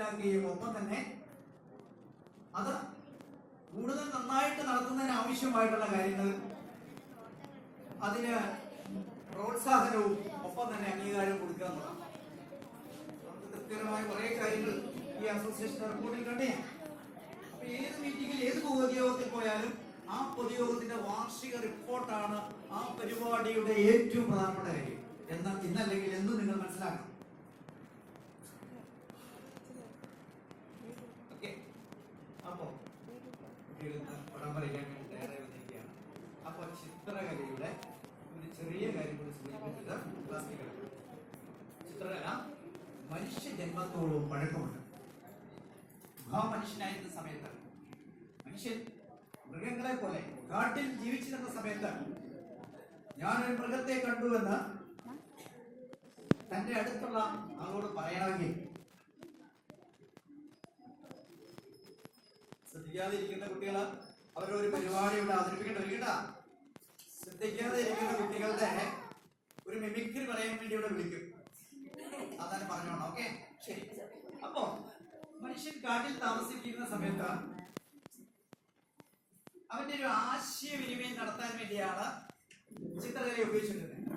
മനസ്സിലാക്കുകയും ഒപ്പം തന്നെ അത് കൂടുതൽ നന്നായിട്ട് നടത്തുന്നതിന് ആവശ്യമായിട്ടുള്ള കാര്യങ്ങൾ അതിന് പ്രോത്സാഹനവും ഒപ്പം തന്നെ അംഗീകാരവും കൊടുക്കുക എന്നുള്ളതാണ്. നമുക്ക് കൃത്യമായ കുറെ കാര്യങ്ങൾ ഈ അസോസിയേഷൻ റിപ്പോർട്ടിൽ കണ്ടേ. അപ്പൊ ഏത് മീറ്റിംഗിൽ ഏത് പൊതുയോഗത്തിൽ പോയാലും ആ പൊതുയോഗത്തിന്റെ വാർഷിക റിപ്പോർട്ടാണ് ആ പരിപാടിയുടെ ഏറ്റവും പ്രധാനപ്പെട്ട കാര്യം. എന്നാൽ ഇന്നല്ലെങ്കിൽ എന്നും നിങ്ങൾ മനസ്സിലാക്കണം. ഓക്കെ, അപ്പോ പടം വരയ്ക്കാൻ വേണ്ടി തയ്യാറായി വന്നിരിക്കുകയാണ്. അപ്പൊ ചിത്രകലയുടെ ഒരു ചെറിയ കാര്യം കൂടി സൂചിപ്പിച്ചിട്ട് ക്ലാസ്സിൽ ചിത്രകല മനുഷ്യ ജന്മത്തോളം പഴക്കമുണ്ട്. മനുഷ്യനായിരുന്ന സമയത്ത്, മനുഷ്യൻ മൃഗങ്ങളെ പോലെ കാട്ടിൽ ജീവിച്ചിരുന്ന സമയത്ത് ഞാനൊരു മൃഗത്തെ കണ്ടുവെന്ന് തന്റെ അടുത്തുള്ള ആളോട് പറയണമെങ്കിൽ ശ്രദ്ധിക്കാതെ ഇരിക്കുന്ന കുട്ടികള് അവരൊരു പരിപാടി ഇവിടെ അവതരിപ്പിക്കേണ്ടി വരികട്ടാ. ശ്രദ്ധിക്കാതെ ഇരിക്കുന്ന കുട്ടികളുടെ ഒരു മിമിക്രി പറയാൻ വേണ്ടി ഇവിടെ വിളിക്കും. അതാണ് പറഞ്ഞോണം. ഓക്കെ, ശരി. അപ്പോ മനുഷ്യൻ കാട്ടിൽ താമസിക്കുന്ന സമയത്ത് അവന്റെ ഒരു ആശയവിനിമയം നടത്താൻ വേണ്ടിയാണ് ചിത്രകല ഉപയോഗിച്ചിരുന്നത്.